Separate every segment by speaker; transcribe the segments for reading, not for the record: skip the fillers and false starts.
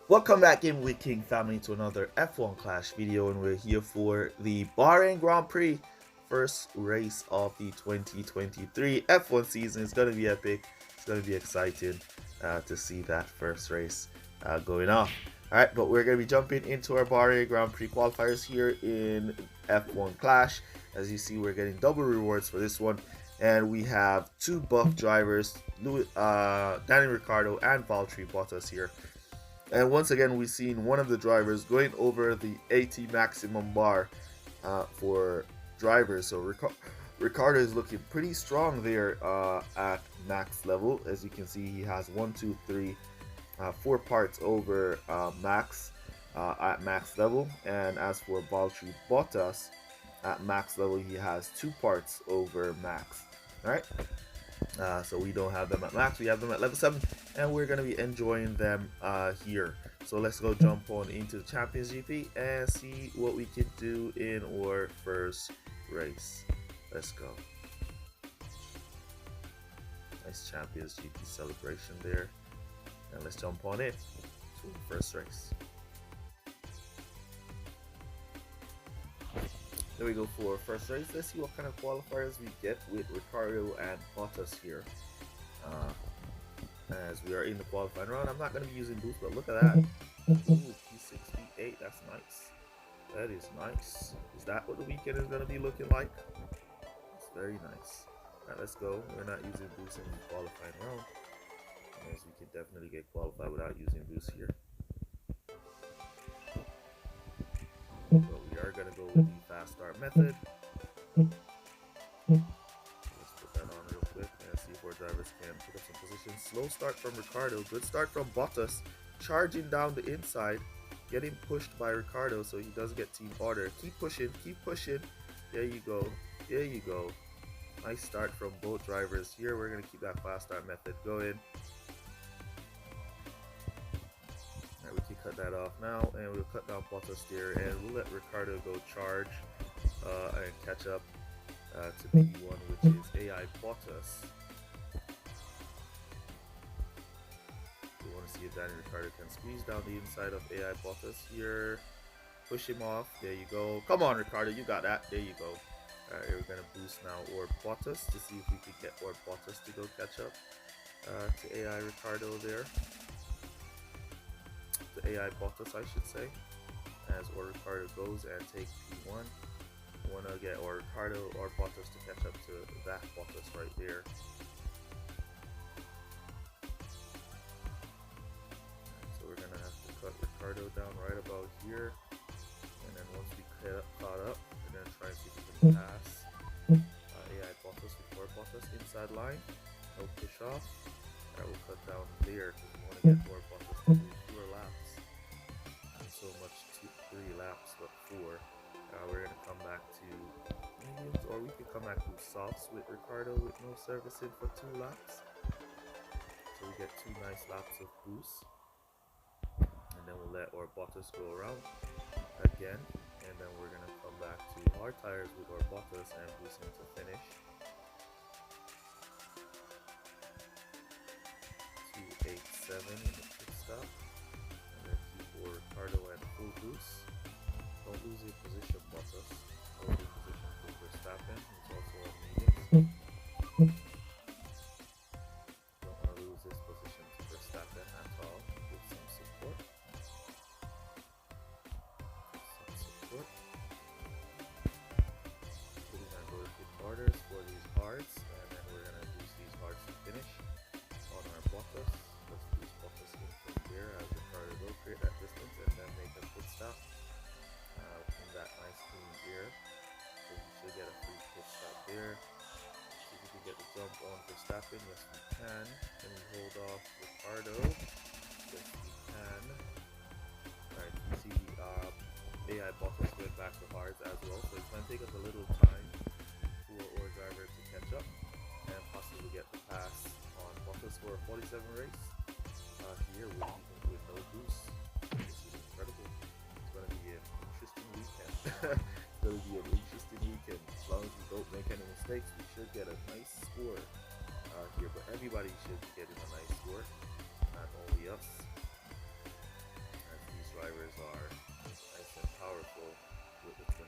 Speaker 1: Welcome back in with King family to another F1 Clash video, and we're here for the Bahrain Grand Prix, first race of the 2023 F1 season. It's going to be epic. It's going to be exciting to see that first race going off. Alright, but we're going to be jumping into our Bahrain Grand Prix qualifiers here in F1 Clash. As you see, we're getting double rewards for this one. And we have two buff drivers, Danny Ricciardo and Valtteri Bottas here. And once again, we've seen one of the drivers going over the 80 maximum bar for drivers. So Ricciardo is looking pretty strong there at max level. As you can see, he has 4 parts over max at max level. And as for Valtteri Bottas, at max level, he has 2 parts over max. All right. So we don't have them at max, we have them at level 7, and we're going to be enjoying them here. So let's go jump on into the Champions GP and see what we can do in our first race. Let's go. Nice Champions GP celebration there. And let's jump on in to the first race. There we go for first race. Let's see what kind of qualifiers we get with Ricciardo and Bottas here. As we are in the qualifying round, I'm not going to be using boost, but look at that. Ooh, P6, P8, that's nice. That is nice. Is that what the weekend is going to be looking like? It's very nice. Alright, let's go. We're not using boost in the qualifying round, as we can definitely get qualified without using boost here. But we are going to go with the fast start method. Let's put that on real quick and see if our drivers can pick up some position. Slow start from Ricciardo. Good start from Bottas. Charging down the inside. Getting pushed by Ricciardo so he does get team order. Keep pushing. Keep pushing. There you go. There you go. Nice start from both drivers. Here we're going to keep that fast start method going. We can cut that off now, and we'll cut down Bottas there, and we'll let Ricciardo go charge and catch up to P1, which is AI Bottas. We want to see if Danny Ricciardo can squeeze down the inside of AI Bottas here. Push him off. There you go. Come on, Ricciardo, you got that. There you go. Alright, we're going to boost now or Bottas to see if we can get or Bottas to go catch up to AI Ricciardo there. The AI Bottas, I should say, as Ricciardo goes and takes P1. We want to get Ricciardo or Bottas to catch up to that Bottas right there. So we're going to have to cut Ricciardo down right about here, and then once we caught up, we're going to try and see if we can pass AI Bottas before Bottas inside line. No push off. Alright, we'll cut down there because we want to get more Bottas to do fewer laps. So much 3 laps, but 4. We're going to come back to mediums, or we could come back to softs with Ricciardo with no servicing for 2 laps. So we get 2 nice laps of boost. And then we'll let our Bottas go around again. And then we're going to come back to hard tires with our Bottas and boost him to finish. 287 in the pit stop. Ricciardo and full boost. Don't lose your position, Bottas. Hold your position for Verstappen, who's also on mediums. Don't want to lose this position to Verstappen at all. Give some support. Putting our go to pit orders for these hards, and then we're going to use these hards to finish on our Bottas. Let's boost Bottas in from there as Ricciardo go create that distance and then make a pit stop in that nice clean gear. So we should get a free pit stop there. See if we can get the jump on Verstappen. Yes, we can. Can we hold off Ricciardo? Yes, we can. Alright, you see AI Bottas going back to hards as well. So it's going to take us a little time for our driver to catch up and possibly get the pass on Bottas for a 47 race. Here with no boost. This is incredible. It's going to be an interesting weekend. It's going to be an interesting weekend. As long as we don't make any mistakes, we should get a nice score here. But everybody should be getting a nice score, not only us. tires are nice and powerful with the 20%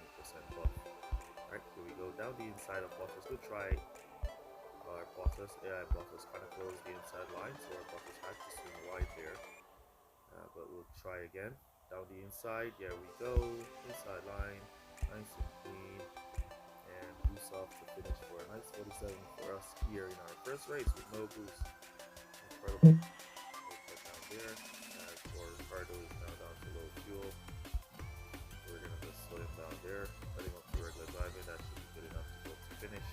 Speaker 1: buff. Alright, here we go down the inside of Bottas. We'll try our Bottas. Yeah, Bottas kind of closed the inside line, so our Bottas had to swing wide there. But we'll try again. Down the inside, there we go. Inside line, nice and clean. And boost off to finish for a nice 47 for us here in our first race with no boost. Incredible. We'll put down there. As for Ricardo is now down to low fuel. We're gonna just slow him down there. Letting up to regular driving, that should be good enough to go to finish.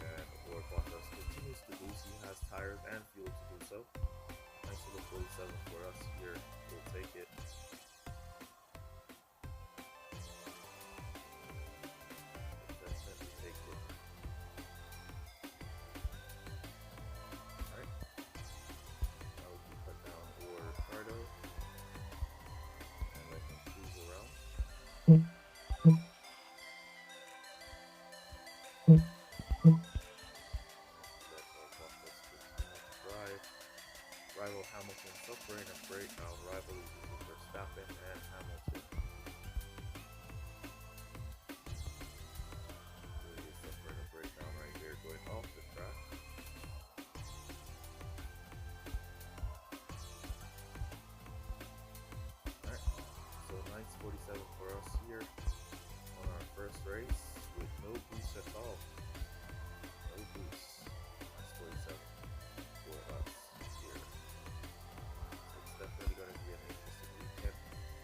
Speaker 1: And Lord Bottas continues to boost. He has tires and fuel to do so. Nice little 47 for us here. We'll take it. We'll definitely take it. Alright. Now we can cut down Lord Ricardo. And let him cruise around. Rival Hamilton suffering a breakdown rivalry with Verstappen and Hamilton. Really suffering a breakdown right here, going off the track. Alright, so nice 47 for us here on our first race with no boost at all. No boost. Nice 47 for us here. Definitely going to be an interesting weekend.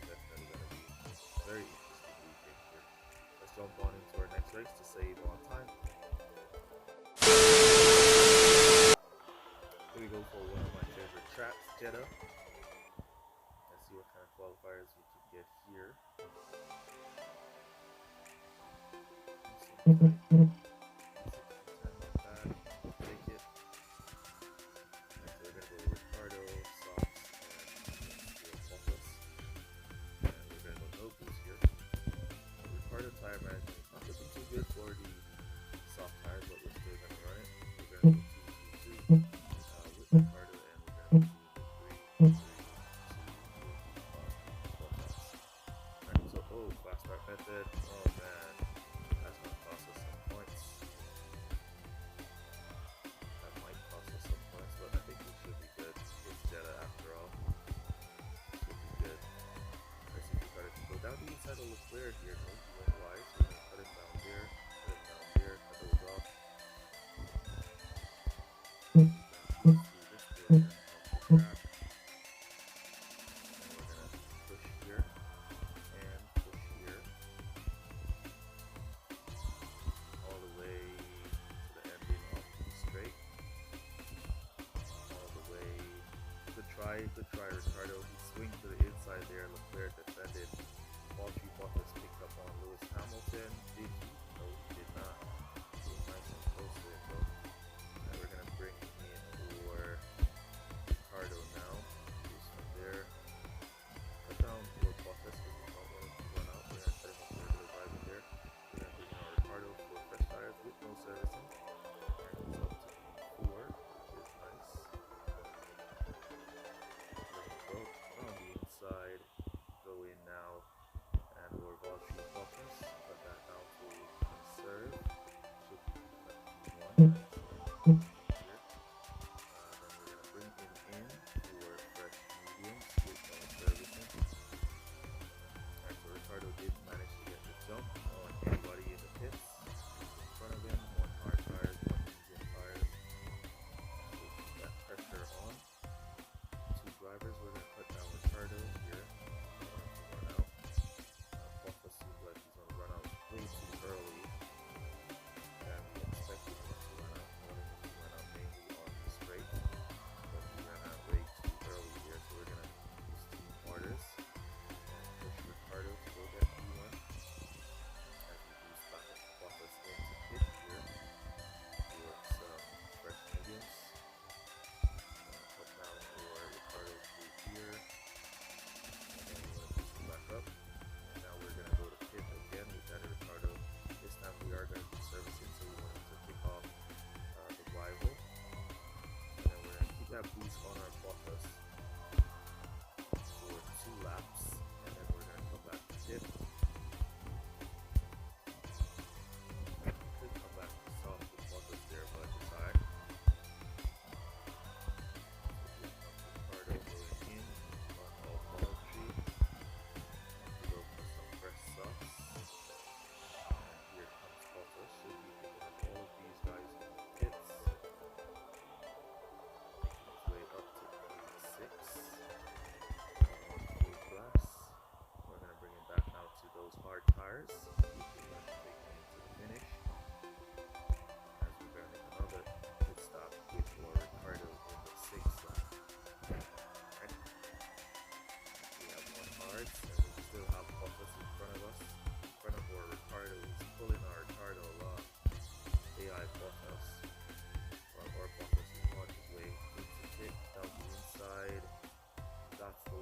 Speaker 1: Definitely going to be a very interesting weekend here. Let's jump on into our next race to save on time. Here we go for one of my favorite tracks, Jeddah. Let's see what kind of qualifiers we can get here. Take it. So we're going to go with Ricardo, Soft. No boost here. Ricardo tire management is not looking too good for the soft tires, but we're still going to run it. We're going to go 2-2-2 with Ricardo, and we're going to do the 3-3-2 Alright, so fast start method. Oh man, that's going to cost us some points. That might cost us some points, but I think we should be good. It's Jeddah after all. Should be good. Let's see if we got it to go down the inside of Leclerc here. No, he went wide, so we're going to cut him down there, cut those off. And we're going to push here and push here all the way to the ending of the straight. All the way. Good try, Ricardo. He swing to the inside there. Leclerc defended. Valtteri Bottas picked up on Lewis Hamilton. Did he? No, he did not. He was nice and close to it though. And we're gonna bring in for Ricardo now. Who's from there? Cut down Lewis Bottas because we don't want him to run out. We're gonna cut him up there to the driving there. We're gonna bring in our Ricardo for fresh tires with no servicing. And he's up to P4, which is nice. On the inside, go in now, and we're Valtteri Bottas, put that down to conserve, should be P1, here.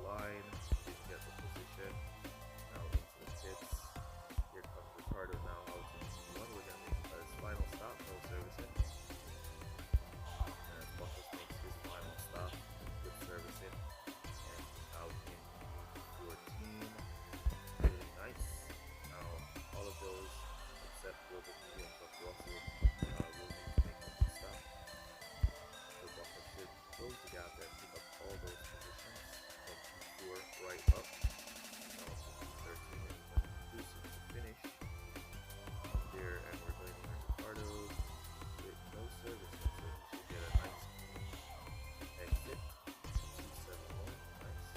Speaker 1: line, didn't get the position. Now into the pits. Here comes Ricardo now out in P1. We're going to make his final stop, no servicing. And Bottas makes his final stop with servicing. And he's out in P14. Really nice. Now, all of those, except for the mediums of Russell, will need to make a pit stop. So Bottas should close the gap and pick up all those positions from P4 right up. Now to P13, and he's going to boost it to finish there, and we're going to Ricardo with no servicing, so he should get a nice exit. 271, nice.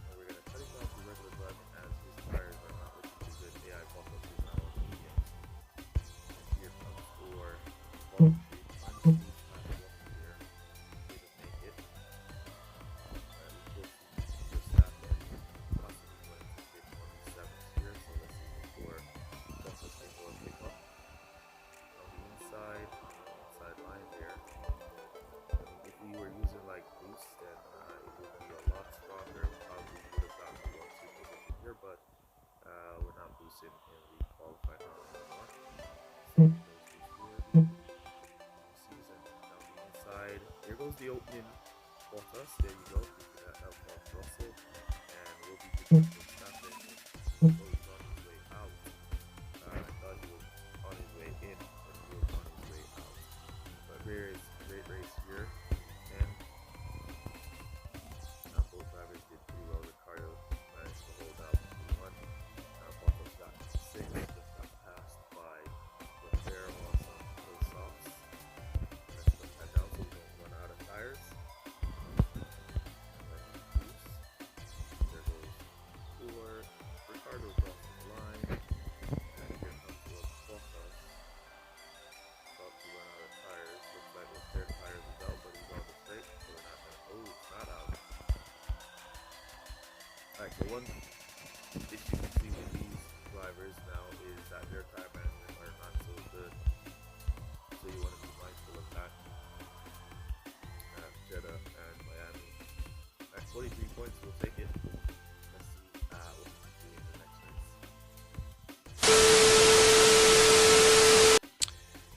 Speaker 1: And we're going to cut him down to regular driving as his tires are not looking too good. AI Bottas is now on the mediums. And here comes for Valtteri, trying to boost past Russell here. Didn't make it. We will see Verstappen possibly going to pit on the 7th here, so let's see before Bottas can go and pick up. On the inside line there. I mean, if we were using like boost, then it would be a lot stronger. We probably would have gotten the 1-2 position here, but we're not boosting in the qualifying round anymore. So those boost here. Season down the inside. Here goes the opening Bottas. There you go. Picking that up off Russell, and we'll be picking up Verstappen. Oh, he's on his way out. I thought he was on his way in, but he was on his way out. But there is a great race here, and both drivers did pretty well. Ricardo managed to hold out P1. Bottas got 6, just got passed by Leclerc on some close stops. Let's put that down so we don't run out of tires. And let him boost. There goes 4. Ricardo crossing the line. And here comes Bottas. About to run out of tires. Looks like Leclerc tires is out, but he's on the straight, so we're not gonna. Oh, it's not out. Alright, so one issue you see with these drivers now is that their tire management are not so good. So you want to be mindful of that. Jeddah and Miami. Alright, 43 points, we'll take it. Let's see what we can do in the next race.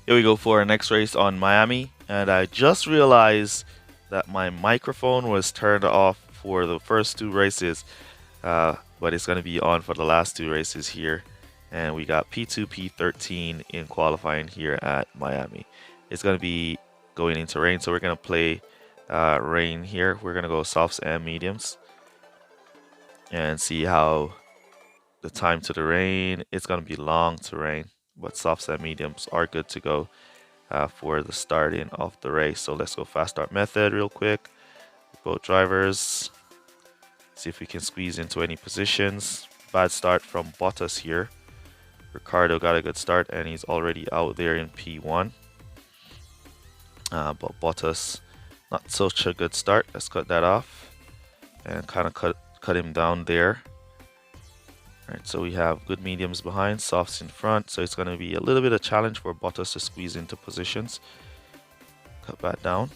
Speaker 1: Here we go for our next race on Miami, and I just realized that my microphone was turned off for the first 2 races, but it's going to be on for the last 2 races here. And we got P2, P13 in qualifying here at Miami. It's going to be going into rain, so we're going to play rain here. We're going to go softs and mediums and see how the time to the rain. It's going to be long to rain, but softs and mediums are good to go for the starting of the race. So let's go fast start method real quick. Both drivers. See if we can squeeze into any positions. Bad start from Bottas here. Ricardo got a good start and he's already out there in P1. But Bottas, not such a good start. Let's cut that off and kind of cut him down there. Alright, so we have good mediums behind, softs in front. So it's going to be a little bit of a challenge for Bottas to squeeze into positions. Cut that down.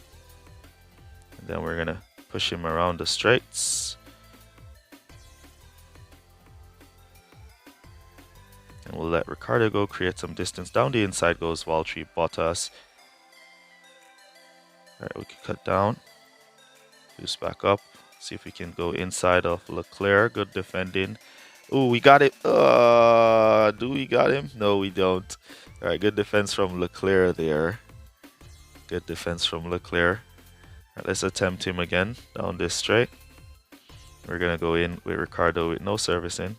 Speaker 1: And then we're going to push him around the straights. And we'll let Ricardo go, create some distance. Down the inside goes Valtteri Bottas. Alright, we can cut down. Boost back up. See if we can go inside of Leclerc. Good defending. Ooh, we got it. Do we got him? No, we don't. Alright, good defense from Leclerc there. Good defense from Leclerc. Alright, let's attempt him again down this straight. We're going to go in with Ricardo with no servicing.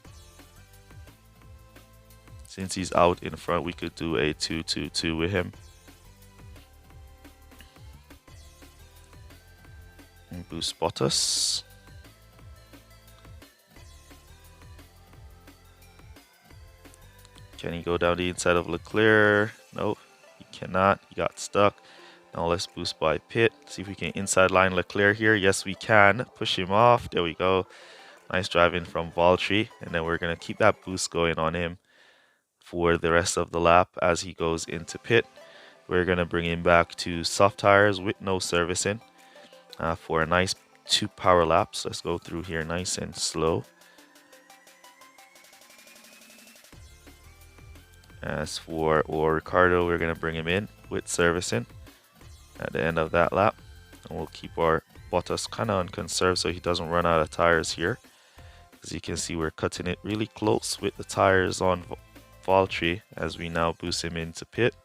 Speaker 1: Since he's out in front, we could do a 2-2-2 with him. And boost Bottas. Can he go down the inside of Leclerc? Nope, he cannot. He got stuck. Now let's boost by pit. See if we can inside line Leclerc here. Yes, we can. Push him off. There we go. Nice driving from Valtteri. And then we're going to keep that boost going on him for the rest of the lap as he goes into pit. We're going to bring him back to soft tires with no servicing for a nice 2 power laps. Let's go through here nice and slow. As for Ricardo, we're going to bring him in with servicing at the end of that lap. And we'll keep our Bottas kind of on conserve so he doesn't run out of tires here. As you can see, we're cutting it really close with the tires on Valtteri as we now boost him into pit.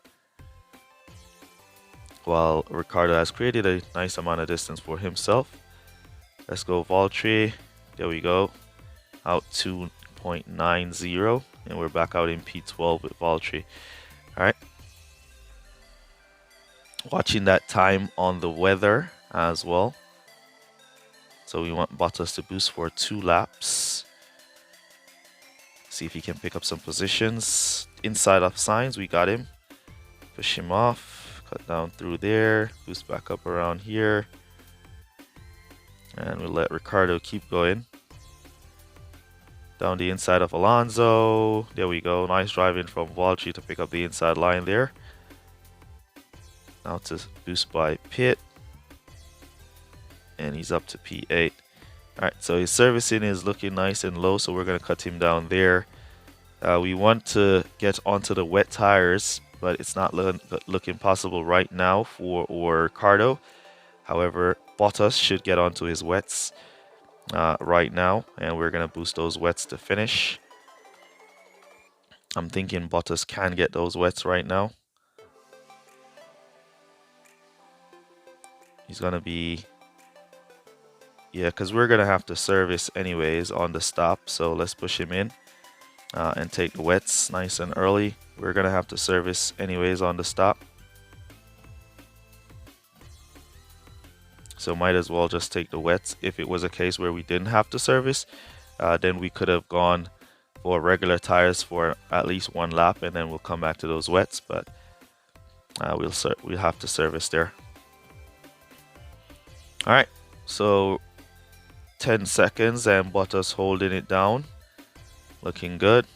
Speaker 1: While Ricardo has created a nice amount of distance for himself. Let's go Valtteri. There we go. Out 2.90. And we're back out in P12 with Valtteri. Alright. Watching that time on the weather as well. So we want Bottas to boost for 2 laps. See if he can pick up some positions. Inside of signs, we got him. Push him off. Cut down through there. Boost back up around here. And we'll let Ricardo keep going. Down the inside of Alonso. There we go. Nice driving from Valtteri to pick up the inside line there. Now to boost by Pit. And he's up to P8. Alright, so his servicing is looking nice and low, so we're going to cut him down there. We want to get onto the wet tires, but it's not looking possible right now for Ricardo. However, Bottas should get onto his wets right now, and we're going to boost those wets to finish. I'm thinking Bottas can get those wets right now. He's going to be... Yeah, because we're going to have to service anyways on the stop. So let's push him in and take the wets nice and early. We're going to have to service anyways on the stop. So might as well just take the wets. If it was a case where we didn't have to service, then we could have gone for regular tires for at least 1 lap. And then we'll come back to those wets. But we'll have to service there. All right. So... 10 seconds and Bottas holding it down. Looking good.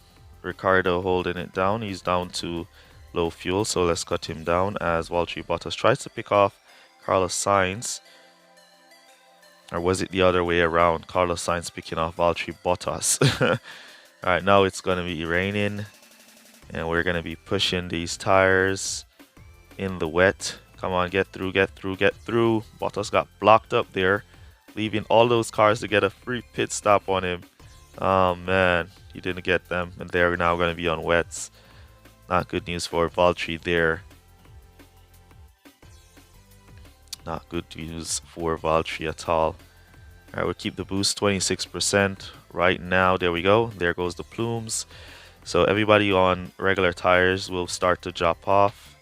Speaker 1: Ricardo holding it down. He's down to low fuel, so let's cut him down as Valtteri Bottas tries to pick off Carlos Sainz. Or was it the other way around? Carlos Sainz picking off Valtteri Bottas. Alright, now it's going to be raining. And we're going to be pushing these tires in the wet. Come on, get through, get through, get through. Bottas got blocked up there, leaving all those cars to get a free pit stop on him. Oh man, he didn't get them, and they're now going to be on wets. Not good news for Valtteri there. Not good news for Valtteri at all. Alright, we'll keep the boost 26% right now. There we go. There goes the plumes. So everybody on regular tires will start to drop off,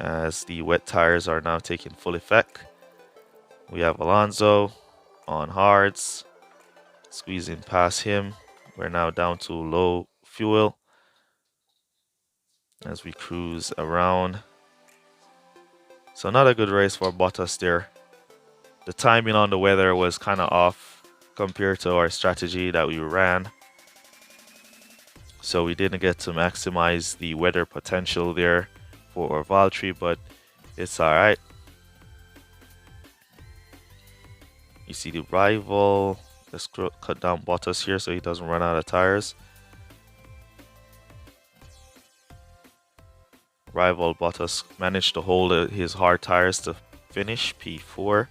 Speaker 1: as the wet tires are now taking full effect. We have Alonso on hards, squeezing past him. We're now down to low fuel as we cruise around. So not a good race for Bottas there. The timing on the weather was kind of off compared to our strategy that we ran. So we didn't get to maximize the weather potential there for Valtteri, but it's alright. You see the rival. Let's cut down Bottas here so he doesn't run out of tires. Rival Bottas managed to hold his hard tires to finish P4.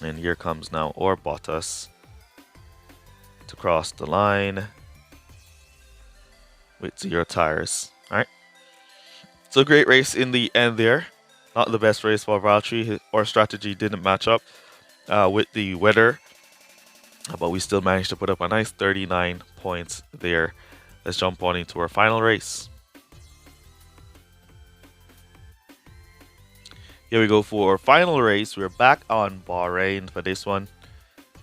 Speaker 1: And here comes now Bottas to cross the line with 0 tires. Alright. So great race in the end there. Not the best race for Valtteri. Our strategy didn't match up with the weather, but we still managed to put up a nice 39 points there. Let's jump on into our final race. Here we go for our final race. We're back on Bahrain for this one.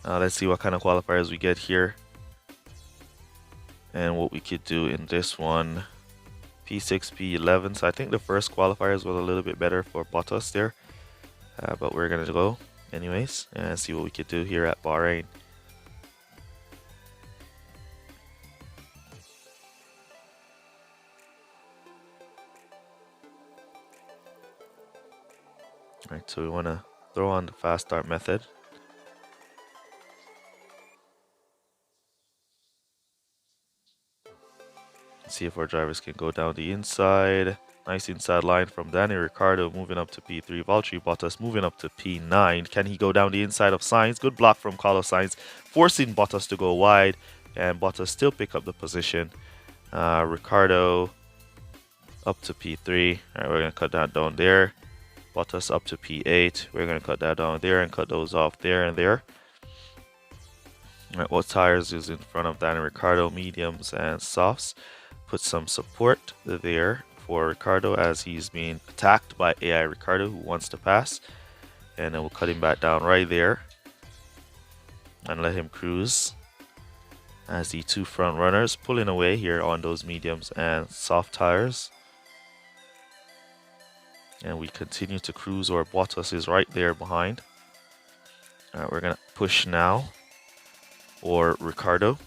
Speaker 1: Let's see what kind of qualifiers we get here and what we could do in this one. P6, P11. So I think the first qualifiers was a little bit better for Bottas there. But we're going to go anyways and see what we could do here at Bahrain. Right, so we want to throw on the fast start method. See if our drivers can go down the inside. Nice inside line from Danny Ricciardo moving up to P3. Valtteri Bottas moving up to P9. Can he go down the inside of Sainz? Good block from Carlos Sainz, forcing Bottas to go wide. And Bottas still pick up the position. Ricciardo up to P3. All right, we're going to cut that down there. Bottas up to P8. We're going to cut that down there and cut those off there and there. All right, what tires is in front of Danny Ricciardo? Mediums and softs. Put some support there for Ricciardo as he's being attacked by AI Ricciardo who wants to pass. And then we'll cut him back down right there and let him cruise as the two front runners pulling away here on those mediums and soft tires. And we continue to cruise, or Bottas is right there behind. All right, we're going to push now, or Ricciardo.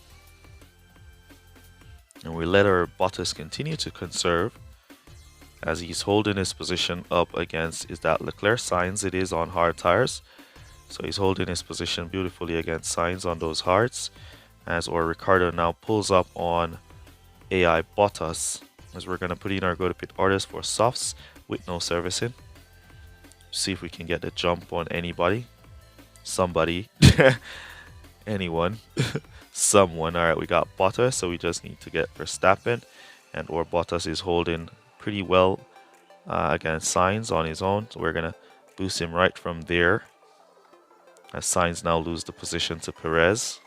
Speaker 1: And we let our Bottas continue to conserve as he's holding his position up against, is that Leclerc? Sainz, it is on hard tires. So he's holding his position beautifully against Sainz on those hards. As our Ricciardo now pulls up on AI Bottas. As we're going to put in our go to pit orders for softs with no servicing. See if we can get the jump on anybody. Somebody. Anyone. Someone. All right, we got Bottas, so we just need to get Verstappen, and or Bottas is holding pretty well against Sainz on his own, so we're gonna boost him right from there as Sainz now lose the position to Perez.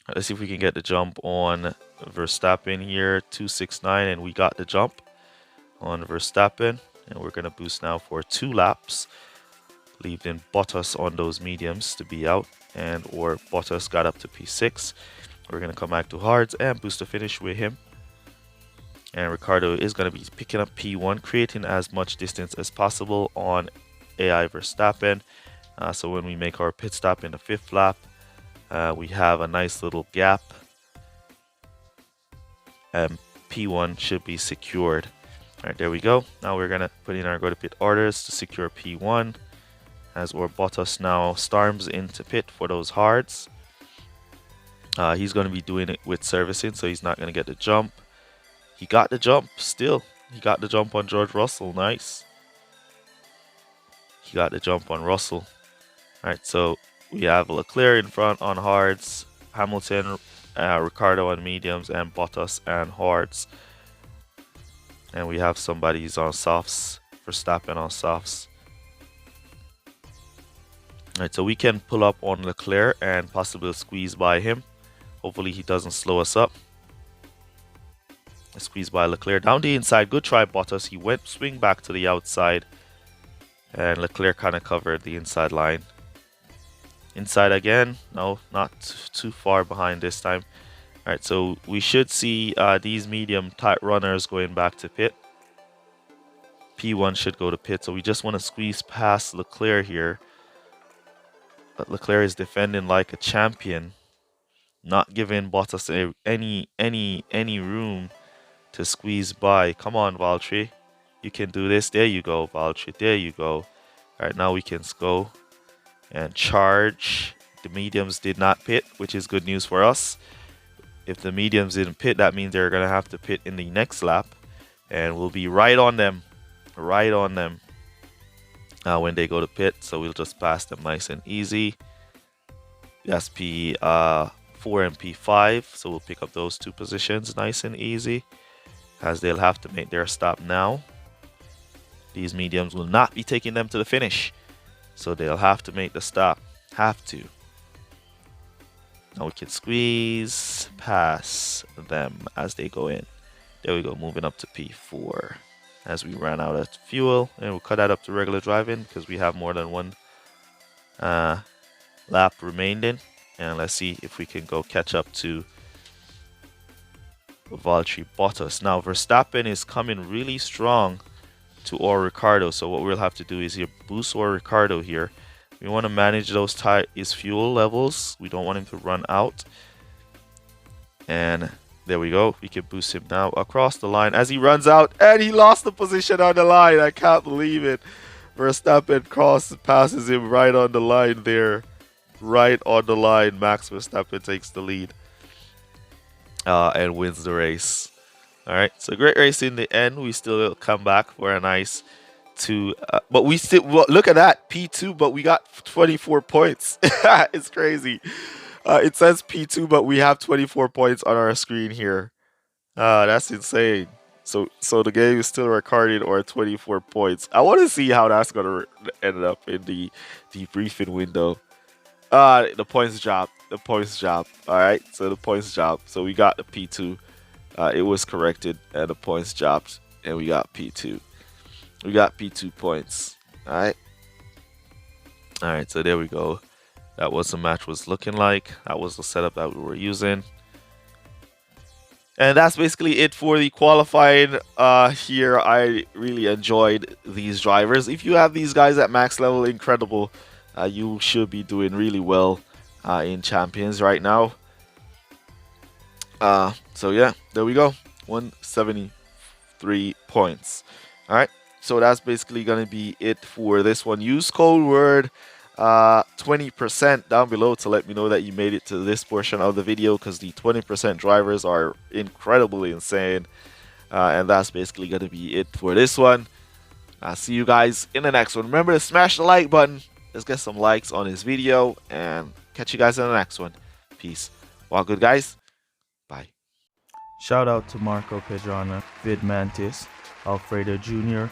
Speaker 1: Right, let's see if we can get the jump on Verstappen here. 269, and we got the jump on Verstappen, and we're gonna boost now for 2 laps, leaving Bottas on those mediums to be out, and or Bottas got up to P6. We're going to come back to hards and boost the finish with him. And Ricciardo is going to be picking up P1, creating as much distance as possible on AI Verstappen. So when we make our pit stop in the 5th lap, we have a nice little gap. And P1 should be secured. All right, there we go. Now we're going to put in our go to pit orders to secure P1. As or Bottas now storms into pit for those hards. He's going to be doing it with servicing, so he's not going to get the jump. He got the jump still. He got the jump on George Russell. Nice. He got the jump on Russell. Alright, so we have Leclerc in front on hards, Hamilton, Ricciardo on mediums, and Bottas and hards. And we have somebody's on softs, Verstappen on softs. Alright, so we can pull up on Leclerc and possibly squeeze by him. Hopefully he doesn't slow us up. Let's squeeze by Leclerc. Down the inside. Good try, Bottas. He went swing back to the outside. And Leclerc kind of covered the inside line. Inside again. No, not too far behind this time. Alright, so we should see these medium tight runners going back to pit. P1 should go to pit. So we just want to squeeze past Leclerc here. But Leclerc is defending like a champion, not giving Bottas any room to squeeze by. Come on, Valtteri, you can do this. There you go, Valtteri. There you go. All right, now we can go and charge. The mediums did not pit, which is good news for us. If the mediums didn't pit, that means they're gonna have to pit in the next lap, and we'll be right on them, when they go to pit. So we'll just pass them nice and easy. That's P4 and P5, so we'll pick up those 2 positions nice and easy, as they'll have to make their stop now. These mediums will not be taking them to the finish, so they'll have to make the stop. Have to. Now we can squeeze past them as they go in. There we go, moving up to P4. As we ran out of fuel, and we'll cut that up to regular driving because we have more than 1 lap remaining. And let's see if we can go catch up to Valtteri Bottas. Now Verstappen is coming really strong to our Ricciardo, so what we'll have to do is here boost our Ricciardo here. We want to manage his fuel levels. We don't want him to run out. And There we go. We can boost him now across the line as he runs out, and he lost the position on the line. I can't believe it. Verstappen passes him right on the line there. Right on the line. Max Verstappen takes the lead and wins the race. All right, so great race in the end. We still come back for a nice but we still, well, look at that, P2, but we got 24 points. It's crazy. It says P2, but we have 24 points on our screen here. That's insane. So the game is still recording or 24 points. I want to see how that's gonna end up in the debriefing window. The points drop. The points drop. All right, so the points drop. So we got the P2. It was corrected, and the points dropped, and we got P2. We got P2 points. All right. All right. So there we go. That was the match was looking like. That was the setup that we were using. And that's basically it for the qualifying here. I really enjoyed these drivers. If you have these guys at max level, incredible. You should be doing really well in Champions right now. So yeah, there we go. 173 points. All right. So that's basically going to be it for this one. Use code word 20% down below to let me know that you made it to this portion of the video, because the 20% drivers are incredibly insane. And that's basically going to be it for this one. I'll see you guys in the next one. Remember to smash the like button. Let's get some likes on this video and catch you guys in the next one. Peace. Well, good guys. Bye.
Speaker 2: Shout out to Marco Pedrana, Vid Mantis, Alfredo Jr.,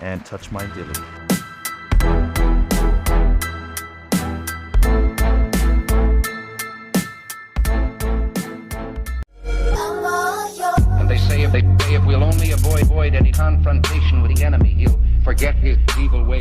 Speaker 2: and Touch My Dilly.
Speaker 3: And they say if we'll only avoid any confrontation with the enemy, he'll forget his evil ways.